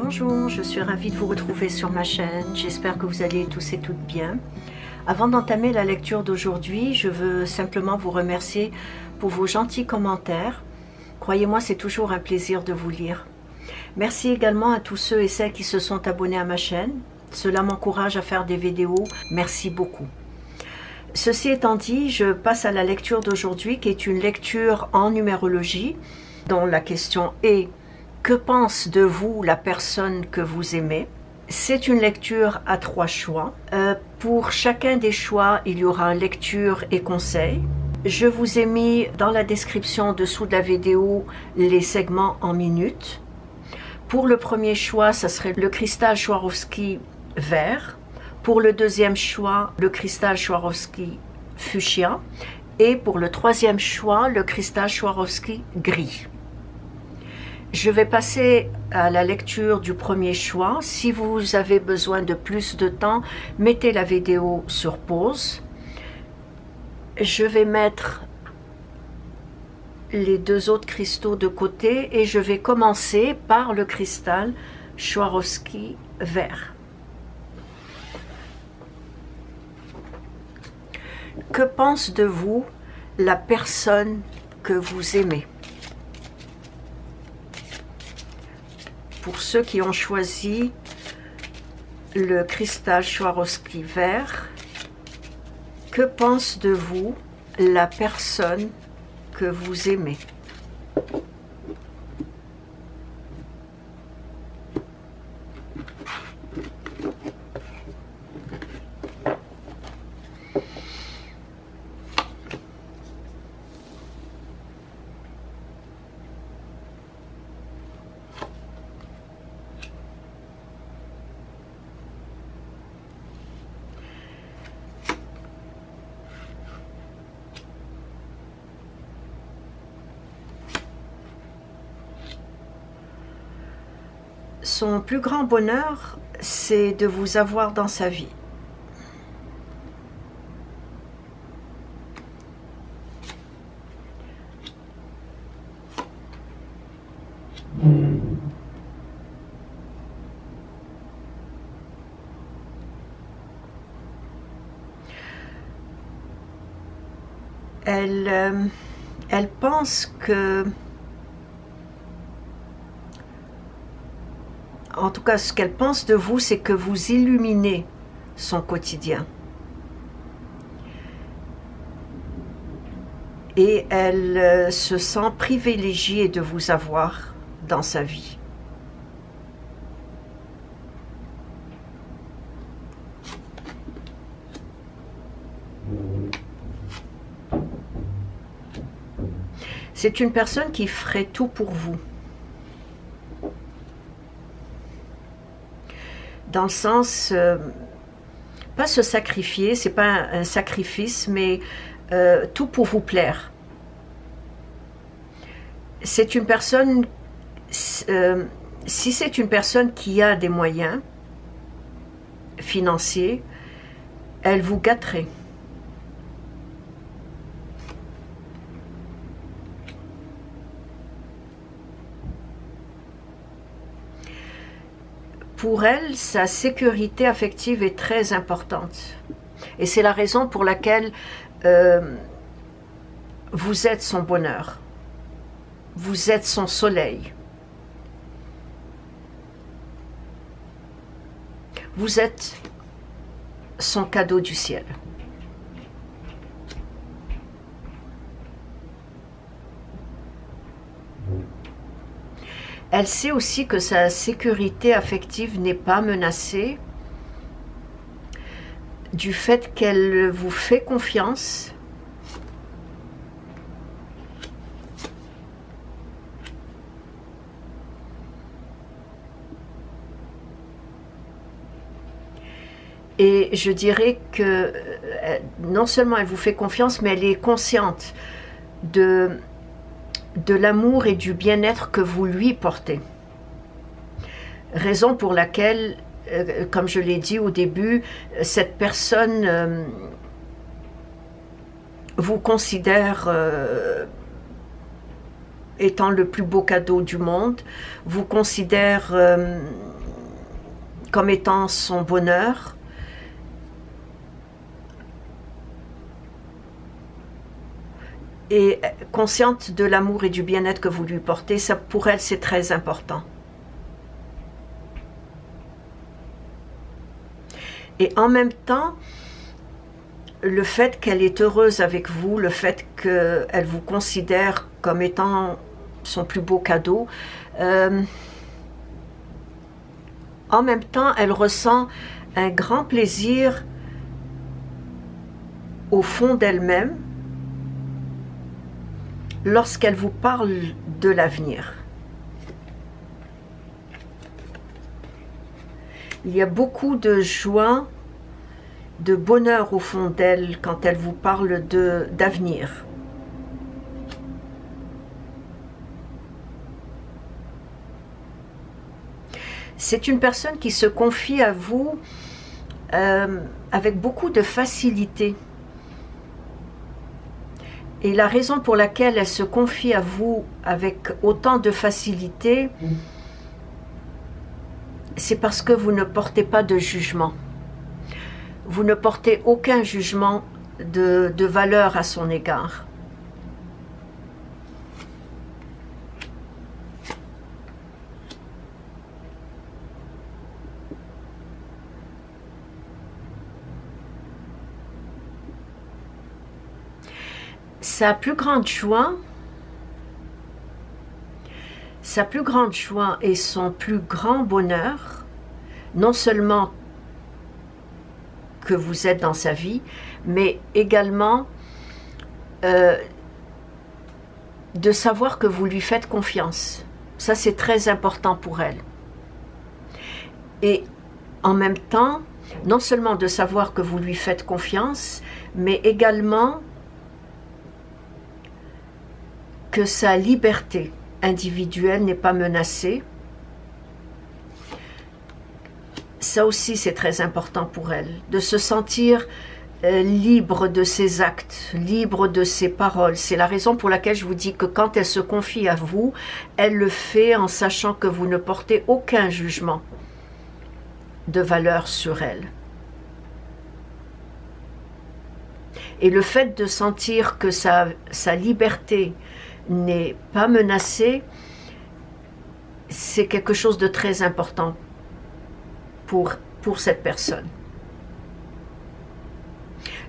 Bonjour, je suis ravie de vous retrouver sur ma chaîne. J'espère que vous allez tous et toutes bien. Avant d'entamer la lecture d'aujourd'hui, je veux simplement vous remercier pour vos gentils commentaires. Croyez-moi, c'est toujours un plaisir de vous lire. Merci également à tous ceux et celles qui se sont abonnés à ma chaîne. Cela m'encourage à faire des vidéos. Merci beaucoup. Ceci étant dit, je passe à la lecture d'aujourd'hui qui est une lecture en numérologie dont la question est: que pense de vous la personne que vous aimez? C'est une lecture à 3 choix. Pour chacun des choix, il y aura lecture et conseil. Je vous ai mis dans la description dessous de la vidéo les segments en minutes. Pour le premier choix, ça serait le cristal Swarovski vert. Pour le deuxième choix, le cristal Swarovski fuchsia. Et pour le troisième choix, le cristal Swarovski gris. Je vais passer à la lecture du premier choix. Si vous avez besoin de plus de temps, mettez la vidéo sur pause. Je vais mettre les deux autres cristaux de côté et je vais commencer par le cristal Swarovski vert. Que pense de vous la personne que vous aimez? Pour ceux qui ont choisi le cristal Swarovski vert, que pense de vous la personne que vous aimez? Son plus grand bonheur, c'est de vous avoir dans sa vie. Elle pense que, en tout cas, ce qu'elle pense de vous, c'est que vous illuminez son quotidien. Et elle se sent privilégiée de vous avoir dans sa vie. C'est une personne qui ferait tout pour vous. Dans le sens, pas se sacrifier, c'est pas un sacrifice, mais tout pour vous plaire. C'est une personne, si c'est une personne qui a des moyens financiers, elle vous gâterait. Pour elle, sa sécurité affective est très importante. Et c'est la raison pour laquelle vous êtes son bonheur. Vous êtes son soleil. Vous êtes son cadeau du ciel. Elle sait aussi que sa sécurité affective n'est pas menacée du fait qu'elle vous fait confiance. Et je dirais que non seulement elle vous fait confiance, mais elle est consciente de l'amour et du bien-être que vous lui portez. Raison pour laquelle, comme je l'ai dit au début, cette personne vous considère étant le plus beau cadeau du monde, vous considère comme étant son bonheur. Et consciente de l'amour et du bien-être que vous lui portez, ça pour elle c'est très important. Et en même temps, le fait qu'elle est heureuse avec vous, le fait qu'elle vous considère comme étant son plus beau cadeau, en même temps, elle ressent un grand plaisir au fond d'elle-même lorsqu'elle vous parle de l'avenir. Il y a beaucoup de joie, de bonheur au fond d'elle quand elle vous parle d'avenir. C'est une personne qui se confie à vous avec beaucoup de facilité. Et la raison pour laquelle elle se confie à vous avec autant de facilité, c'est parce que vous ne portez pas de jugement. Vous ne portez aucun jugement de valeur à son égard. Sa plus grande joie et son plus grand bonheur, non seulement que vous êtes dans sa vie, mais également de savoir que vous lui faites confiance. Ça, c'est très important pour elle. Et en même temps, non seulement de savoir que vous lui faites confiance, mais également que sa liberté individuelle n'est pas menacée. Ça aussi, c'est très important pour elle, de se sentir libre de ses actes, libre de ses paroles. C'est la raison pour laquelle je vous dis que quand elle se confie à vous, elle le fait en sachant que vous ne portez aucun jugement de valeur sur elle. Et le fait de sentir que sa liberté n'est pas menacée, c'est quelque chose de très important pour cette personne.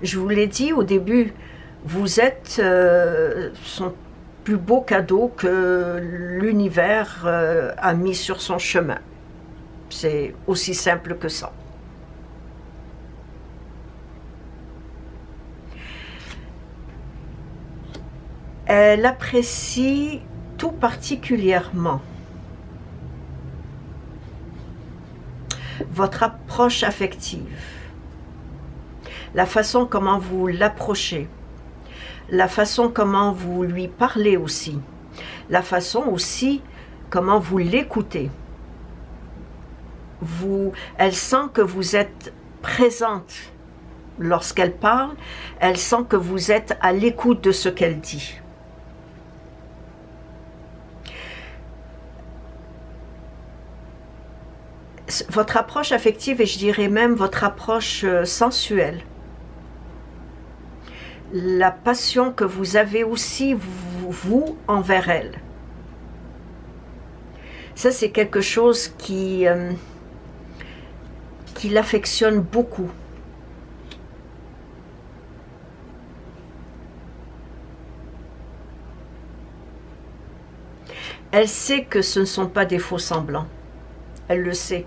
Je vous l'ai dit au début, vous êtes son plus beau cadeau que l'univers a mis sur son chemin. C'est aussi simple que ça. Elle apprécie tout particulièrement votre approche affective, la façon comment vous l'approchez, la façon comment vous lui parlez aussi, la façon aussi comment vous l'écoutez. Elle sent que vous êtes présente lorsqu'elle parle, elle sent que vous êtes à l'écoute de ce qu'elle dit. Votre approche affective, et je dirais même votre approche sensuelle, la passion que vous avez aussi, vous envers elle, ça c'est quelque chose qui l'affectionne beaucoup. Elle sait que ce ne sont pas des faux semblants, elle le sait.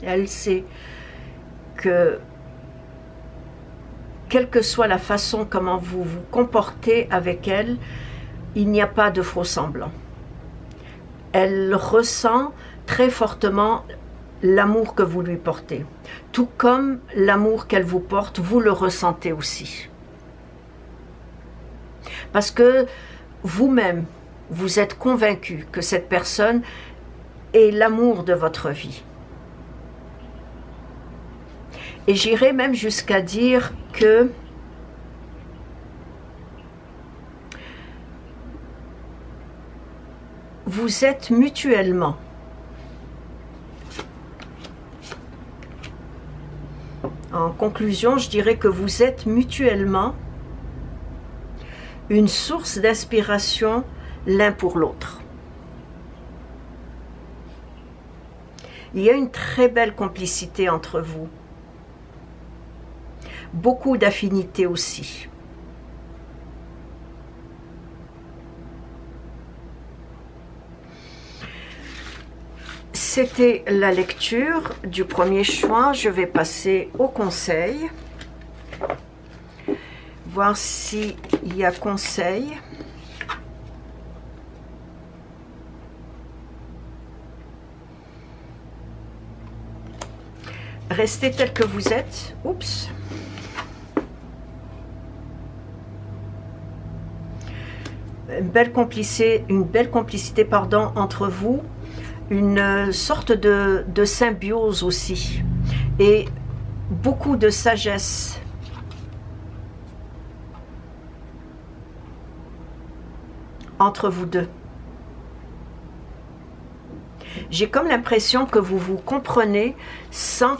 Elle sait que, quelle que soit la façon comment vous vous comportez avec elle, il n'y a pas de faux semblants. Elle ressent très fortement l'amour que vous lui portez. Tout comme l'amour qu'elle vous porte, vous le ressentez aussi. Parce que vous-même, vous êtes convaincu que cette personne est l'amour de votre vie. Et j'irai même jusqu'à dire que vous êtes mutuellement. En conclusion, je dirais que vous êtes mutuellement une source d'inspiration l'un pour l'autre. Il y a une très belle complicité entre vous. Beaucoup d'affinités aussi. C'était la lecture du premier choix. Je vais passer au conseil. Voir s'il y a conseil. Restez tel que vous êtes. Oups. Une belle complicité, pardon, entre vous. Une sorte de symbiose aussi. Et beaucoup de sagesse. Entre vous deux. J'ai comme l'impression que vous vous comprenez sans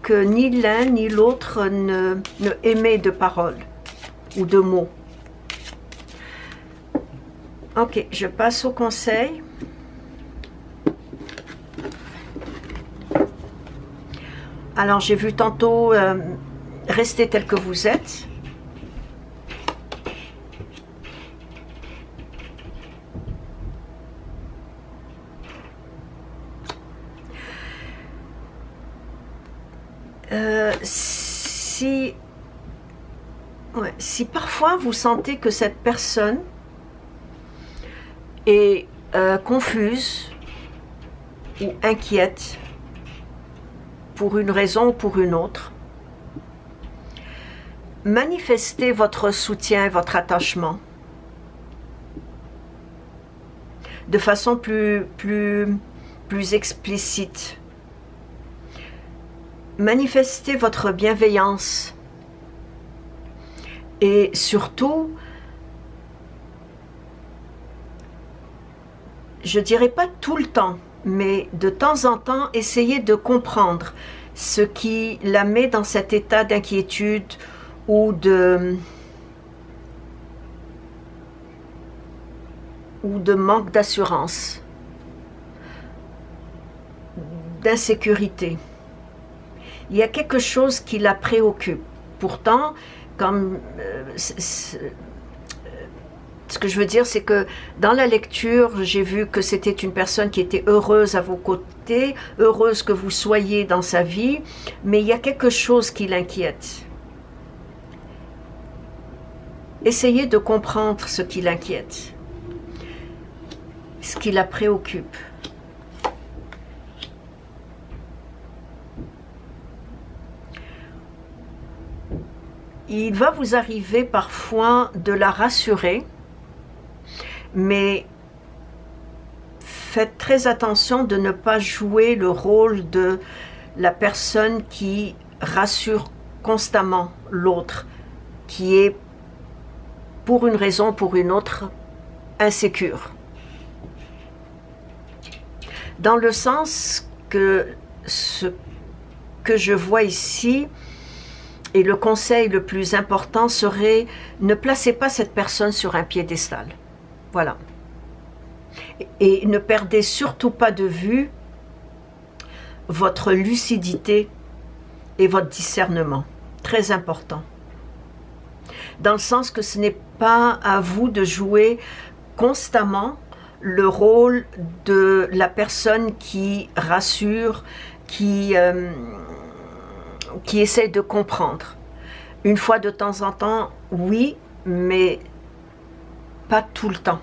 que ni l'un ni l'autre ne émet de paroles ou de mots. Ok, je passe au conseil. Alors, j'ai vu tantôt rester tel que vous êtes. Si parfois vous sentez que cette personne est confuse ou inquiète pour une raison ou pour une autre, manifestez votre soutien et votre attachement de façon plus explicite. Manifestez votre bienveillance et surtout, je dirais pas tout le temps, mais de temps en temps, essayez de comprendre ce qui la met dans cet état d'inquiétude ou de manque d'assurance, d'insécurité. Il y a quelque chose qui la préoccupe. Pourtant, comme ce que je veux dire, c'est que dans la lecture, j'ai vu que c'était une personne qui était heureuse à vos côtés, heureuse que vous soyez dans sa vie, mais il y a quelque chose qui l'inquiète. Essayez de comprendre ce qui l'inquiète, ce qui la préoccupe. Il va vous arriver parfois de la rassurer, mais faites très attention de ne pas jouer le rôle de la personne qui rassure constamment l'autre, qui est pour une raison ou pour une autre insécure. Dans le sens que ce que je vois ici, et le conseil le plus important serait, ne placez pas cette personne sur un piédestal. Voilà. Et ne perdez surtout pas de vue votre lucidité et votre discernement. Très important. Dans le sens que ce n'est pas à vous de jouer constamment le rôle de la personne qui rassure, qui essaie de comprendre. Une fois de temps en temps, oui, mais pas tout le temps.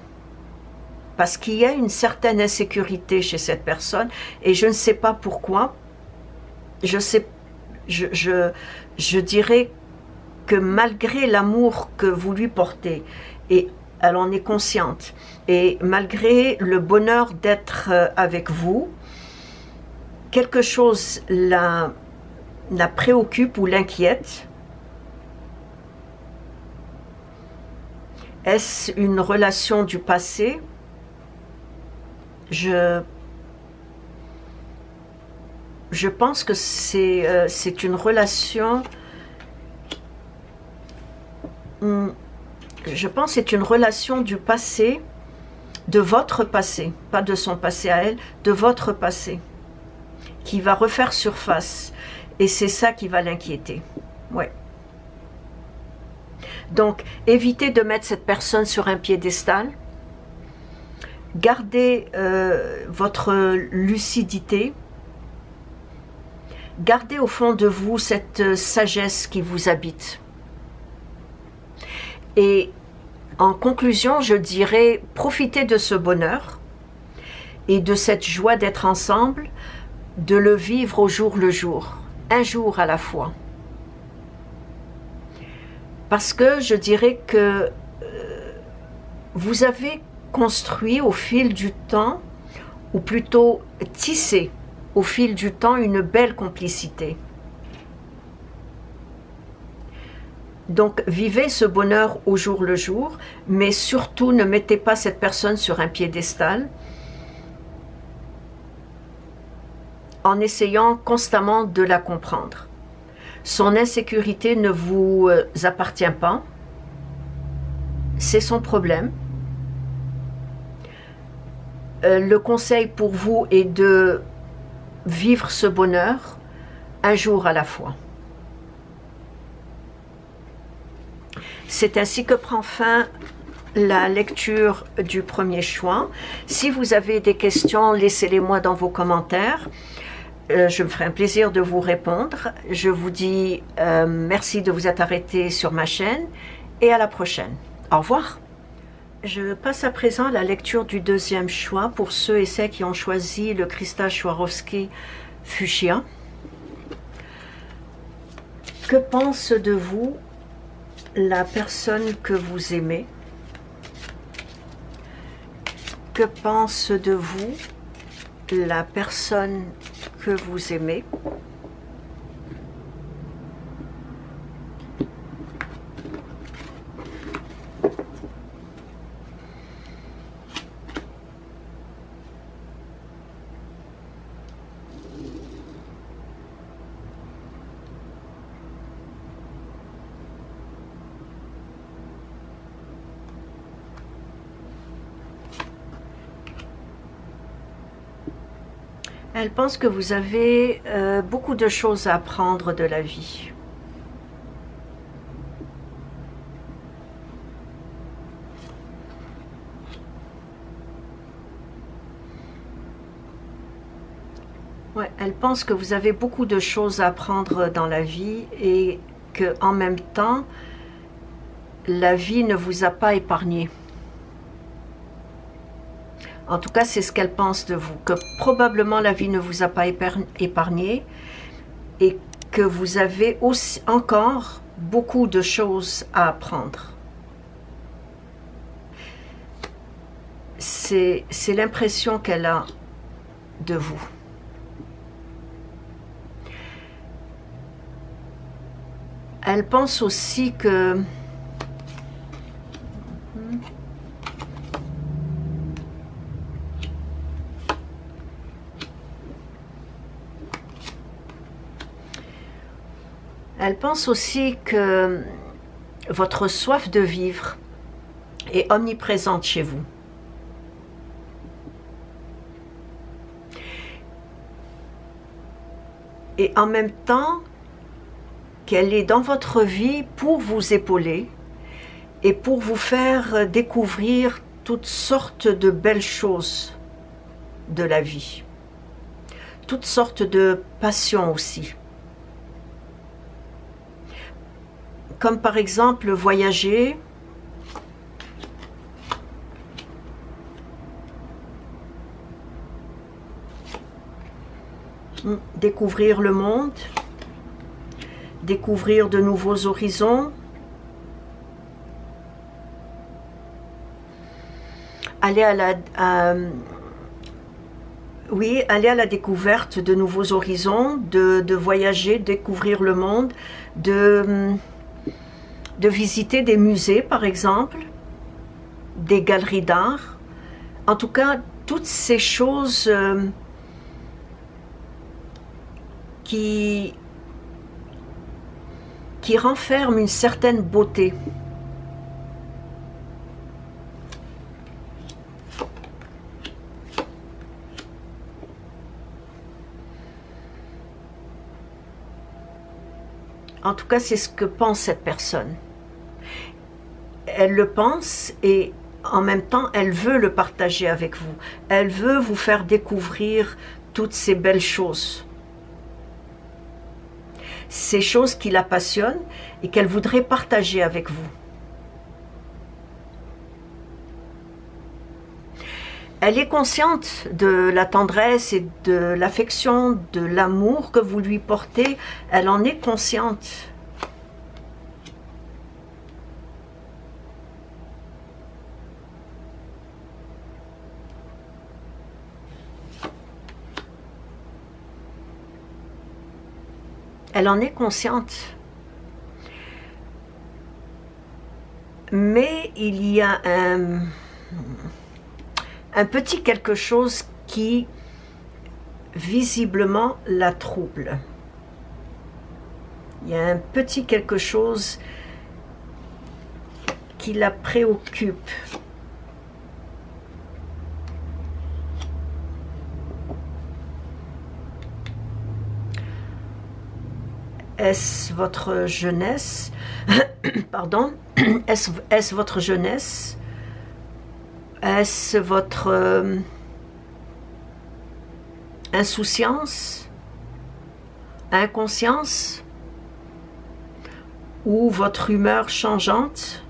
Parce qu'il y a une certaine insécurité chez cette personne et je ne sais pas pourquoi. Je dirais que malgré l'amour que vous lui portez, et elle en est consciente, et malgré le bonheur d'être avec vous, quelque chose la préoccupe ou l'inquiète. Est-ce une relation du passé je pense que c'est une relation, je pense que c'est une relation du passé, de votre passé, pas de son passé à elle, de votre passé, qui va refaire surface. Et c'est ça qui va l'inquiéter. Ouais. Donc, évitez de mettre cette personne sur un piédestal. Gardez votre lucidité. Gardez au fond de vous cette sagesse qui vous habite. Et en conclusion, je dirais, profitez de ce bonheur et de cette joie d'être ensemble, de le vivre au jour le jour, un jour à la fois. Parce que je dirais que vous avez construit au fil du temps, ou plutôt tissé au fil du temps, une belle complicité. Donc, vivez ce bonheur au jour le jour, mais surtout ne mettez pas cette personne sur un piédestal en essayant constamment de la comprendre. Son insécurité ne vous appartient pas, c'est son problème. Le conseil pour vous est de vivre ce bonheur un jour à la fois. C'est ainsi que prend fin la lecture du premier choix. Si vous avez des questions, laissez-les-moi dans vos commentaires. Je me ferai un plaisir de vous répondre. Je vous dis merci de vous être arrêté sur ma chaîne et à la prochaine. Au revoir. Je passe à présent à la lecture du deuxième choix pour ceux et celles qui ont choisi le cristal Swarovski Fuchsia. Que pense de vous la personne que vous aimez? Que pense de vous la personne que vous aimez? Elle pense que vous avez beaucoup de choses à apprendre de la vie. Ouais, elle pense que vous avez beaucoup de choses à apprendre dans la vie et que en même temps, la vie ne vous a pas épargné. En tout cas, c'est ce qu'elle pense de vous, que probablement la vie ne vous a pas épargné et que vous avez aussi encore beaucoup de choses à apprendre. C'est l'impression qu'elle a de vous. Elle pense aussi que votre soif de vivre est omniprésente chez vous. Et en même temps, qu'elle est dans votre vie pour vous épauler et pour vous faire découvrir toutes sortes de belles choses de la vie. Toutes sortes de passions aussi. Comme par exemple voyager, découvrir le monde, découvrir de nouveaux horizons, aller à la découverte de nouveaux horizons, de voyager, découvrir le monde, de visiter des musées par exemple, des galeries d'art, en tout cas toutes ces choses qui renferment une certaine beauté. En tout cas, c'est ce que pense cette personne. Elle le pense et en même temps, elle veut le partager avec vous. Elle veut vous faire découvrir toutes ces belles choses. Ces choses qui la passionnent et qu'elle voudrait partager avec vous. Elle est consciente de la tendresse et de l'affection, de l'amour que vous lui portez. Elle en est consciente. Elle en est consciente. Mais il y a un petit quelque chose qui visiblement la trouble. Il y a un petit quelque chose qui la préoccupe. Est-ce votre jeunesse? Pardon. Est-ce votre jeunesse? Est-ce votre insouciance, inconscience, ou votre humeur changeante?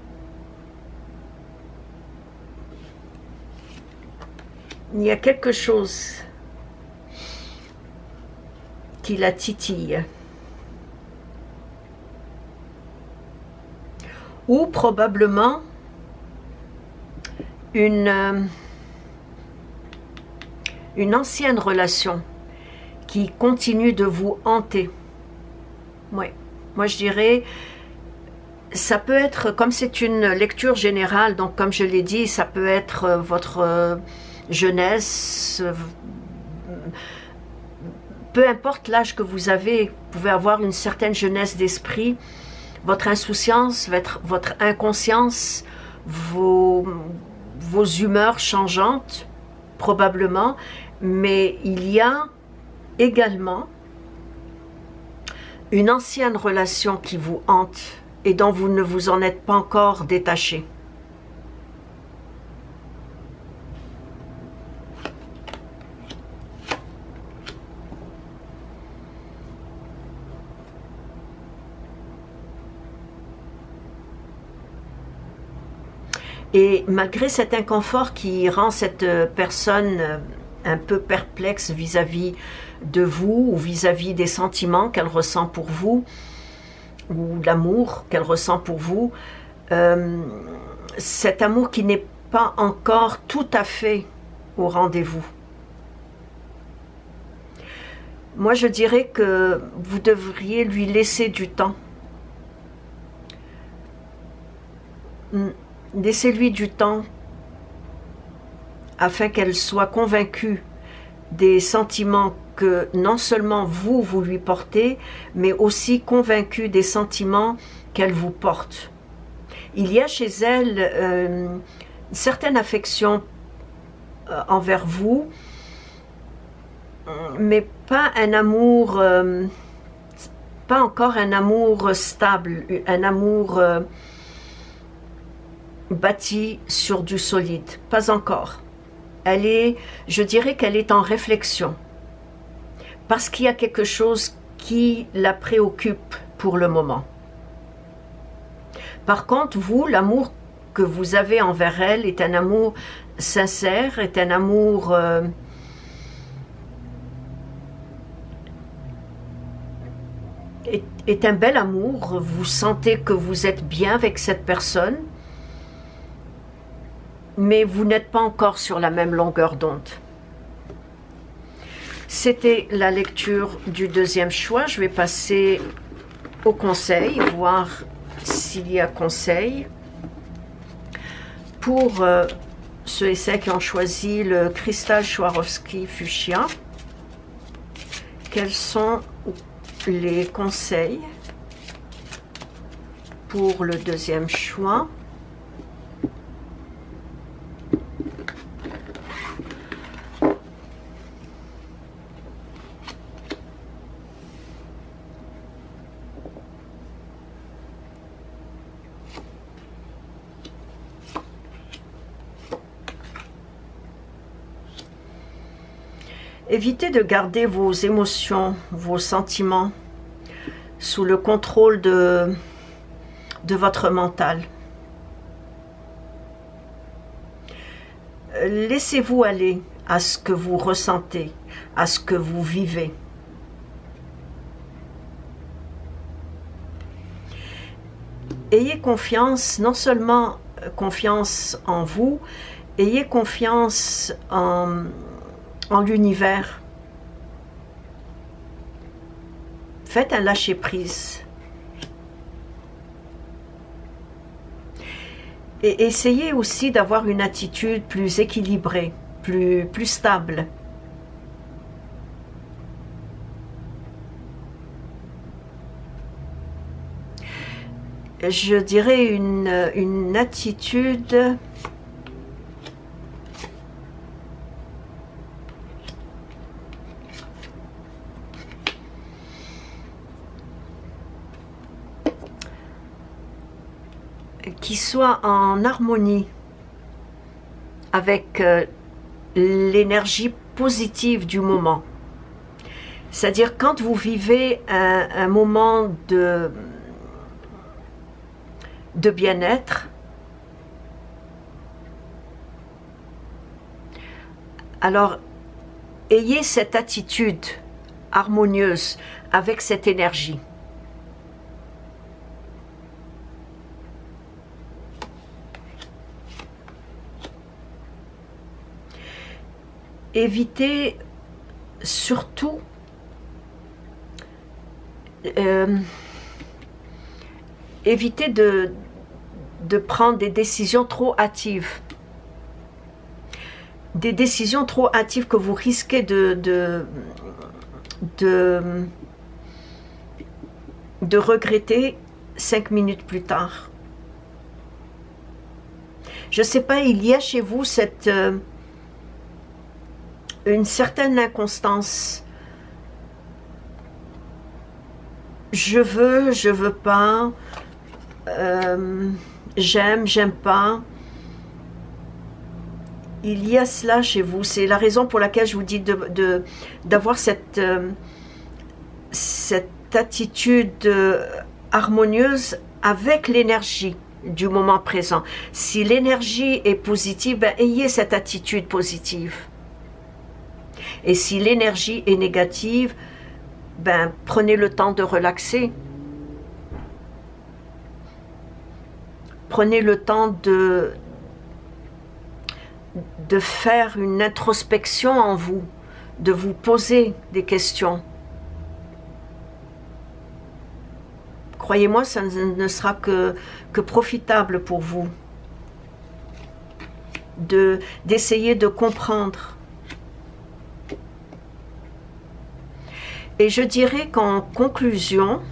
Il y a quelque chose qui la titille. Ou probablement une ancienne relation qui continue de vous hanter. Oui, moi je dirais, ça peut être, comme c'est une lecture générale, donc comme je l'ai dit, ça peut être votre jeunesse, peu importe l'âge que vous avez, vous pouvez avoir une certaine jeunesse d'esprit, votre insouciance, votre inconscience, vos humeurs changeantes, probablement, mais il y a également une ancienne relation qui vous hante et dont vous ne vous en êtes pas encore détaché. Et malgré cet inconfort qui rend cette personne un peu perplexe vis-à-vis de vous ou vis-à-vis des sentiments qu'elle ressent pour vous ou l'amour qu'elle ressent pour vous, cet amour qui n'est pas encore tout à fait au rendez-vous. Moi, je dirais que vous devriez lui laisser du temps. Laissez-lui du temps afin qu'elle soit convaincue des sentiments que non seulement vous lui portez, mais aussi convaincue des sentiments qu'elle vous porte. Il y a chez elle une certaine affection envers vous, mais pas un amour, pas encore un amour stable, un amour bâti sur du solide, pas encore. Elle est, je dirais qu'elle est en réflexion, parce qu'il y a quelque chose qui la préoccupe pour le moment. Par contre, vous, l'amour que vous avez envers elle est un amour sincère, est un amour est un bel amour. Vous sentez que vous êtes bien avec cette personne, mais vous n'êtes pas encore sur la même longueur d'onde. C'était la lecture du deuxième choix. Je vais passer au conseil, voir s'il y a conseil pour ceux et celles qui ont choisi le cristal Swarovski Fuchsia. Quels sont les conseils pour le deuxième choix? Évitez de garder vos émotions, vos sentiments sous le contrôle de votre mental. Laissez-vous aller à ce que vous ressentez, à ce que vous vivez. Ayez confiance, non seulement confiance en vous, ayez confiance en l'univers. Faites un lâcher-prise. Et essayez aussi d'avoir une attitude plus équilibrée, plus stable. Je dirais une attitude qui soit en harmonie avec l'énergie positive du moment. C'est-à-dire quand vous vivez un moment de bien-être, alors ayez cette attitude harmonieuse avec cette énergie. Évitez surtout évitez de prendre des décisions trop hâtives. Des décisions trop hâtives que vous risquez de regretter 5 minutes plus tard. Je ne sais pas, il y a chez vous une certaine inconstance. Je veux pas, j'aime pas. Il y a cela chez vous. C'est la raison pour laquelle je vous dis d'avoir cette attitude harmonieuse avec l'énergie du moment présent. Si l'énergie est positive, ben, ayez cette attitude positive. Et si l'énergie est négative, ben, prenez le temps de relaxer. Prenez le temps de faire une introspection en vous, de vous poser des questions. Croyez-moi, ça ne sera que profitable pour vous d'essayer de comprendre. Et je dirais qu'en conclusion,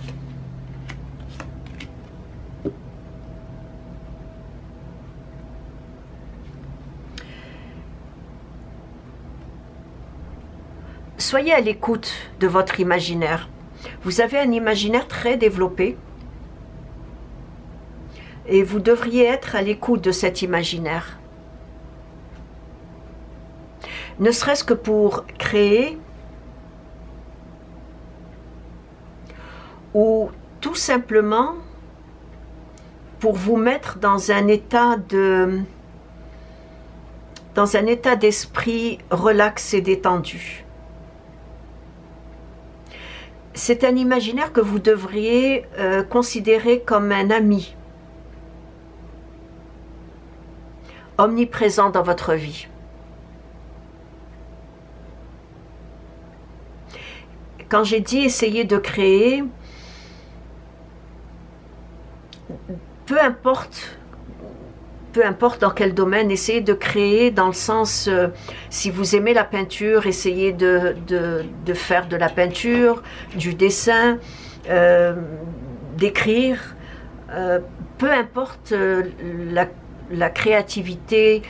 soyez à l'écoute de votre imaginaire. Vous avez un imaginaire très développé et vous devriez être à l'écoute de cet imaginaire. Ne serait-ce que pour créer ou tout simplement pour vous mettre dans un état d'esprit relax et détendu. C'est un imaginaire que vous devriez considérer comme un ami omniprésent dans votre vie. Quand j'ai dit essayer de créer, peu importe peu importe dans quel domaine, essayez de créer dans le sens, si vous aimez la peinture, essayez de faire de la peinture, du dessin, d'écrire, peu importe la créativité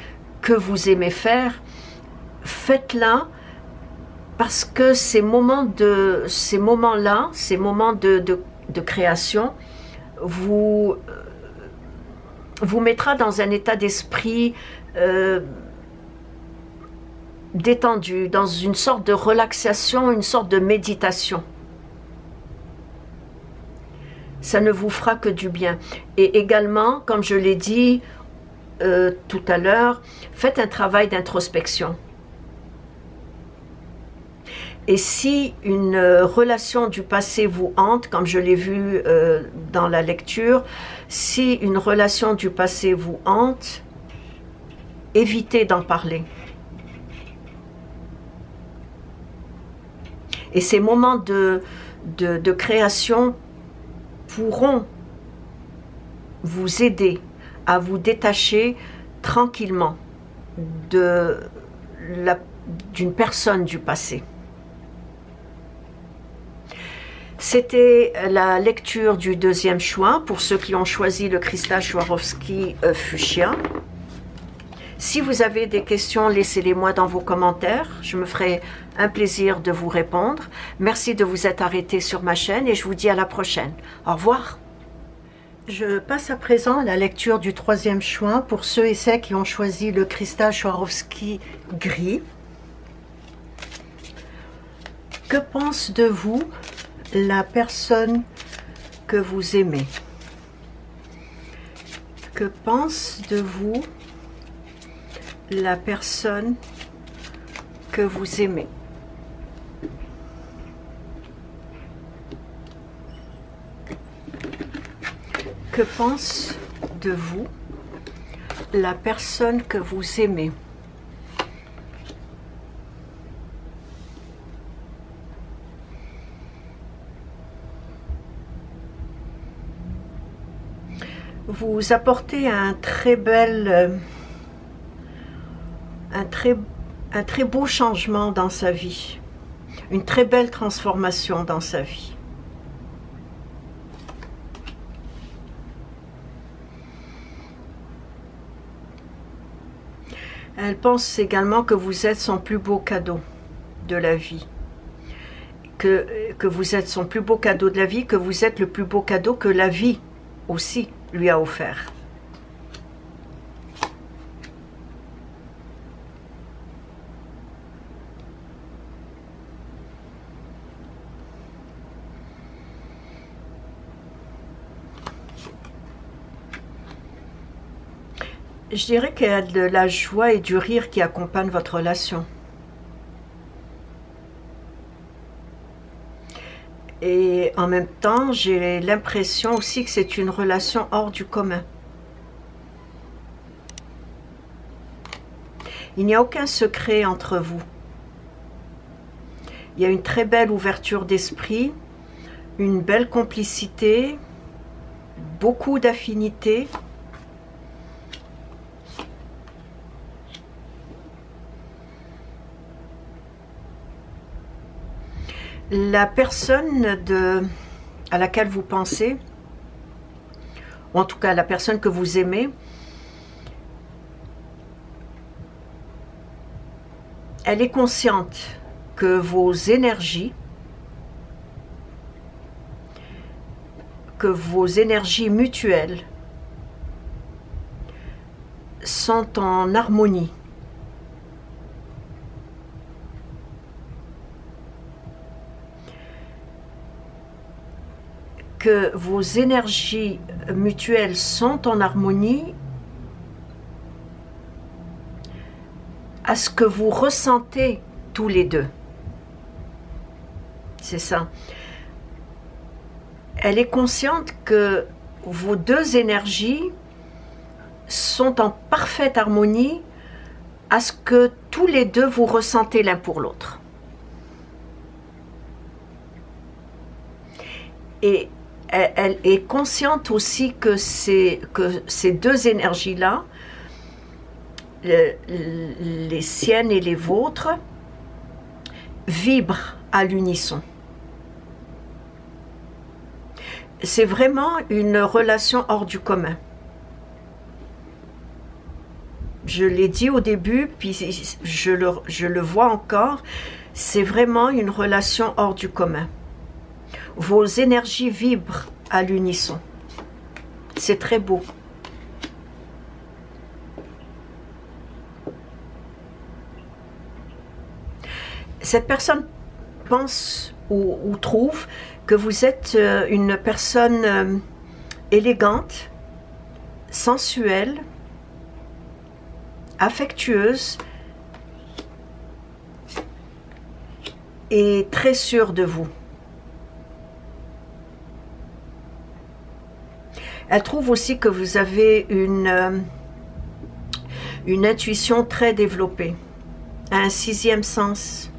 que vous aimez faire, faites-la, parce que ces moments-là, ces moments de création, vous mettra dans un état d'esprit détendu, dans une sorte de relaxation, une sorte de méditation. Ça ne vous fera que du bien. Et également, comme je l'ai dit tout à l'heure, faites un travail d'introspection. Et si une relation du passé vous hante, comme je l'ai vu dans la lecture, si une relation du passé vous hante, évitez d'en parler. Et ces moments de création pourront vous aider à vous détacher tranquillement d'une personne du passé. C'était la lecture du deuxième choix pour ceux qui ont choisi le cristal Swarovski Fuchsia. Si vous avez des questions, laissez-les-moi dans vos commentaires. Je me ferai un plaisir de vous répondre. Merci de vous être arrêté sur ma chaîne et je vous dis à la prochaine. Au revoir. Je passe à présent à la lecture du troisième choix pour ceux et celles qui ont choisi le cristal Swarovski gris. Que pense de vous la personne que vous aimez? Que pense de vous la personne que vous aimez? Que pense de vous la personne que vous aimez? Vous apportez un très beau changement dans sa vie, une très belle transformation dans sa vie. Elle pense également que vous êtes son plus beau cadeau de la vie, que vous êtes son plus beau cadeau de la vie, que vous êtes le plus beau cadeau que la vie aussi lui a offert. Je dirais qu'il y a de la joie et du rire qui accompagnent votre relation. Et en même temps, j'ai l'impression aussi que c'est une relation hors du commun. Il n'y a aucun secret entre vous. Il y a une très belle ouverture d'esprit, une belle complicité, beaucoup d'affinités. La personne à laquelle vous pensez, ou en tout cas la personne que vous aimez, elle est consciente que vos énergies, mutuelles sont en harmonie. Que vos énergies mutuelles sont en harmonie à ce que vous ressentez tous les deux. C'est ça. Elle est consciente que vos deux énergies sont en parfaite harmonie à ce que tous les deux vous ressentez l'un pour l'autre. Et elle est consciente aussi que ces deux énergies-là les siennes et les vôtres vibrent à l'unisson. C'est vraiment une relation hors du commun. Je l'ai dit au début, puis je le vois encore, c'est vraiment une relation hors du commun. Vos énergies vibrent à l'unisson. C'est très beau. Cette personne pense ou trouve que vous êtes une personne élégante, sensuelle, affectueuse et très sûre de vous. Elle trouve aussi que vous avez une intuition très développée, un sixième sens.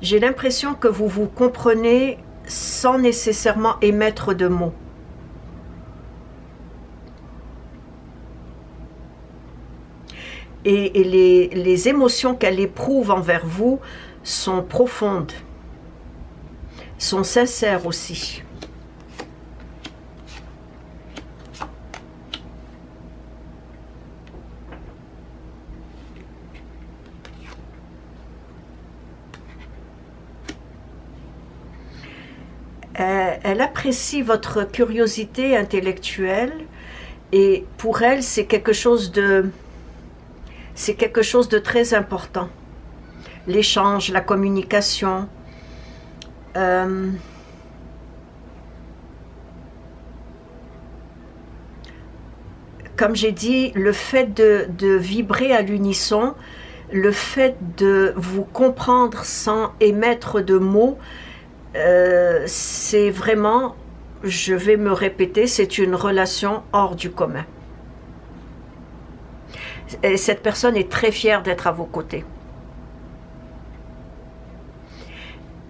J'ai l'impression que vous vous comprenez sans nécessairement émettre de mots. Et les émotions qu'elle éprouve envers vous sont profondes, sont sincères aussi. Elle apprécie votre curiosité intellectuelle et pour elle, c'est quelque chose de très important. L'échange, la communication. Comme j'ai dit, le fait de vibrer à l'unisson, le fait de vous comprendre sans émettre de mots, c'est vraiment, je vais me répéter, c'est une relation hors du commun. Et cette personne est très fière d'être à vos côtés.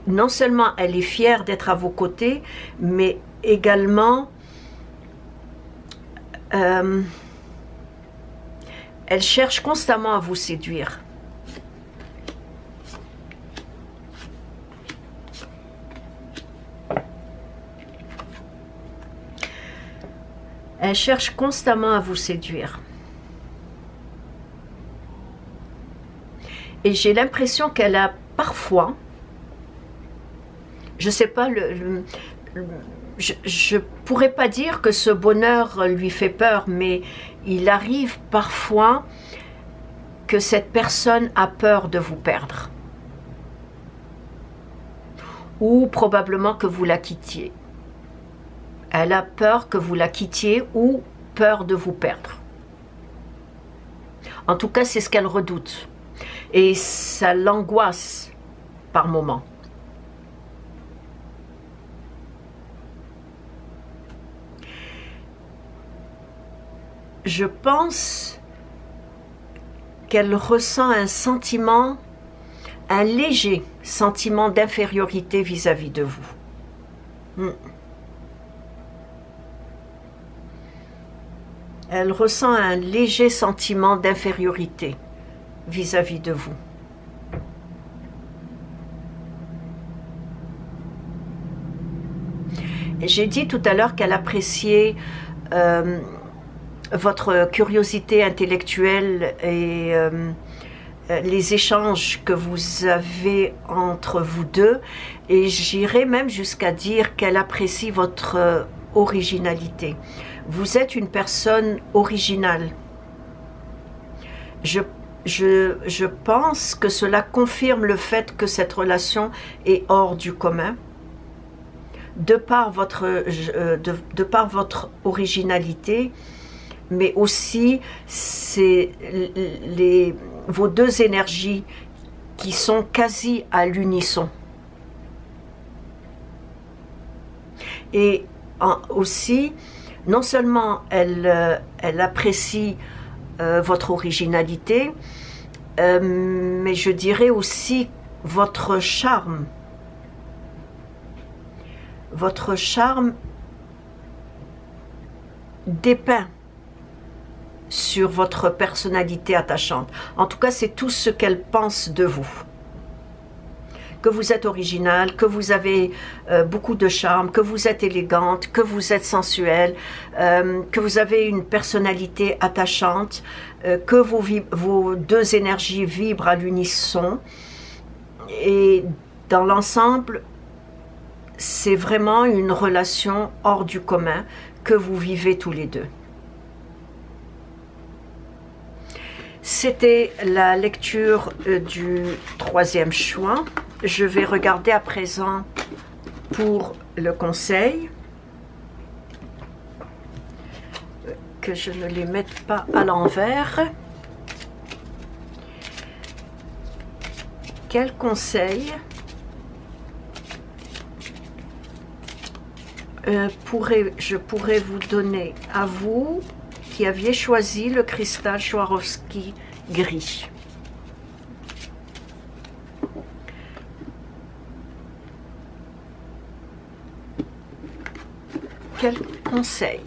Non seulement elle est fière d'être à vos côtés, mais également elle cherche constamment à vous séduire. Elle cherche constamment à vous séduire. Et j'ai l'impression qu'elle a parfois, je ne sais pas, je ne pourrais pas dire que ce bonheur lui fait peur, mais il arrive parfois que cette personne a peur de vous perdre. Ou probablement que vous la quittiez. Elle a peur que vous la quittiez ou peur de vous perdre. En tout cas, c'est ce qu'elle redoute. Et ça l'angoisse par moments. Je pense qu'elle ressent un sentiment, un léger sentiment d'infériorité vis-à-vis de vous. Elle ressent un léger sentiment d'infériorité vis-à-vis de vous. J'ai dit tout à l'heure qu'elle appréciait votre curiosité intellectuelle et les échanges que vous avez entre vous deux, et j'irais même jusqu'à dire qu'elle apprécie votre originalité. Vous êtes une personne originale. Je pense que cela confirme le fait que cette relation est hors du commun. De par votre originalité, mais aussi c'est vos deux énergies qui sont quasi à l'unisson. Et aussi, non seulement elle apprécie votre originalité, mais je dirais aussi votre charme. Votre charme dépeint sur votre personnalité attachante. En tout cas, c'est tout ce qu'elle pense de vous. Que vous êtes original, que vous avez beaucoup de charme, que vous êtes élégante, que vous êtes sensuelle, que vous avez une personnalité attachante, que vos deux énergies vibrent à l'unisson. Et dans l'ensemble, c'est vraiment une relation hors du commun que vous vivez tous les deux. C'était la lecture du troisième choix. Je vais regarder à présent pour le conseil. Que je ne les mette pas à l'envers. Quel conseil je pourrais vous donner à vous qui aviez choisi le cristal Swarovski gris? Quel conseil?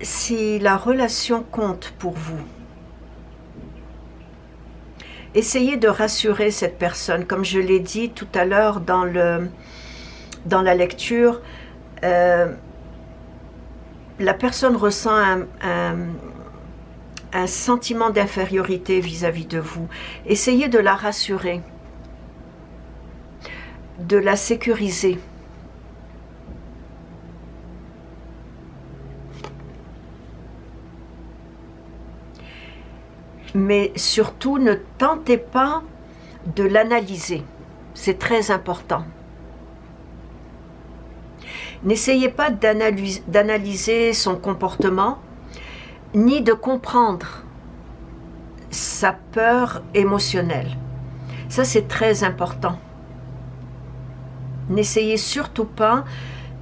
Si la relation compte pour vous, essayez de rassurer cette personne. Comme je l'ai dit tout à l'heure dans la lecture, la personne ressent un sentiment d'infériorité vis-à-vis de vous. Essayez de la rassurer, de la sécuriser. Mais surtout, ne tentez pas de l'analyser. C'est très important. N'essayez pas d'analyser son comportement, ni de comprendre sa peur émotionnelle. Ça, c'est très important. N'essayez surtout pas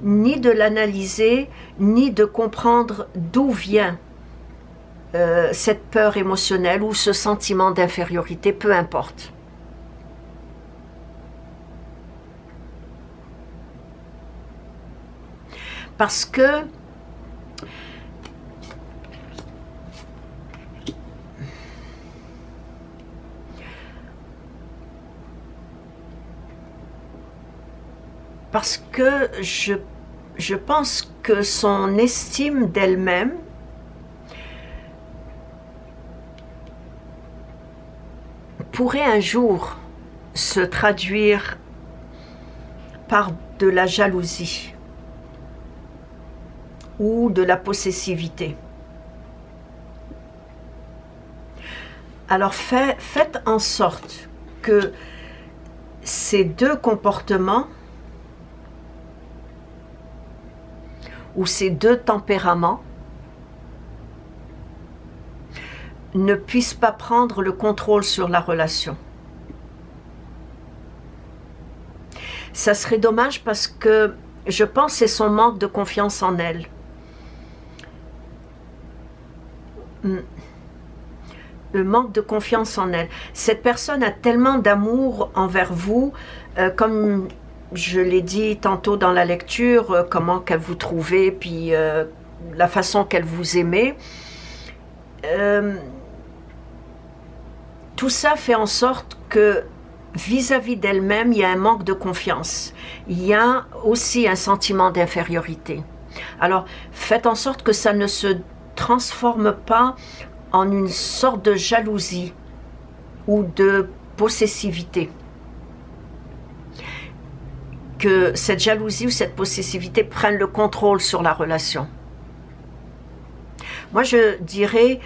ni de l'analyser, ni de comprendre d'où vient cette peur émotionnelle ou ce sentiment d'infériorité, peu importe. Parce que je pense que son estime d'elle-même pourrait un jour se traduire par de la jalousie ou de la possessivité. Alors faites en sorte que ces deux comportements ou ces deux tempéraments ne puisse pas prendre le contrôle sur la relation. Ça serait dommage parce que je pense que c'est son manque de confiance en elle. Le manque de confiance en elle. Cette personne a tellement d'amour envers vous, comme je l'ai dit tantôt dans la lecture, comment qu'elle vous trouvait, puis la façon qu'elle vous aimait. Tout ça fait en sorte que vis-à-vis d'elle-même, il y a un manque de confiance. Il y a aussi un sentiment d'infériorité. Alors, faites en sorte que ça ne se transforme pas en une sorte de jalousie ou de possessivité. Que cette jalousie ou cette possessivité prenne le contrôle sur la relation. Moi, je dirais...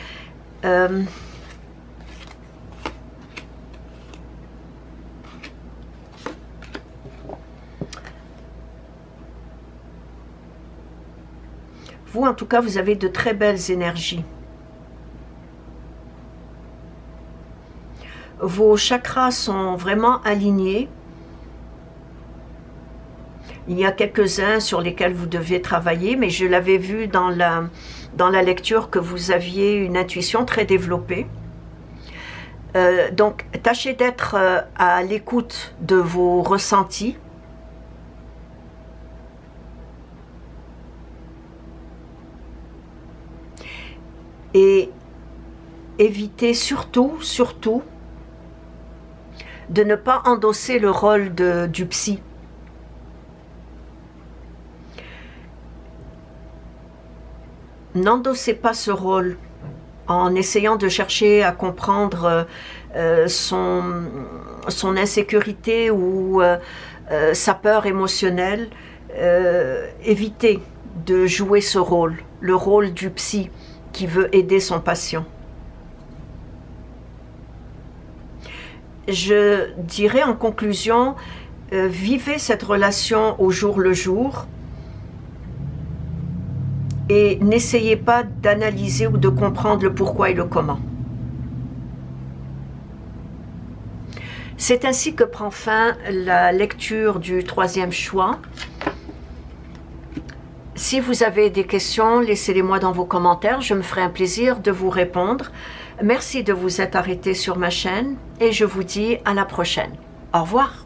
vous, en tout cas, vous avez de très belles énergies. Vos chakras sont vraiment alignés. Il y a quelques-uns sur lesquels vous devez travailler, mais je l'avais vu dans la lecture que vous aviez une intuition très développée. Donc, tâchez d'être à l'écoute de vos ressentis. Et évitez surtout de ne pas endosser le rôle du psy. N'endossez pas ce rôle en essayant de chercher à comprendre son insécurité ou sa peur émotionnelle. Évitez de jouer ce rôle, le rôle du psy qui veut aider son patient. Je dirais en conclusion, vivez cette relation au jour le jour et n'essayez pas d'analyser ou de comprendre le pourquoi et le comment. C'est ainsi que prend fin la lecture du troisième choix. Si vous avez des questions, laissez-les-moi dans vos commentaires, je me ferai un plaisir de vous répondre. Merci de vous être arrêté sur ma chaîne et je vous dis à la prochaine. Au revoir.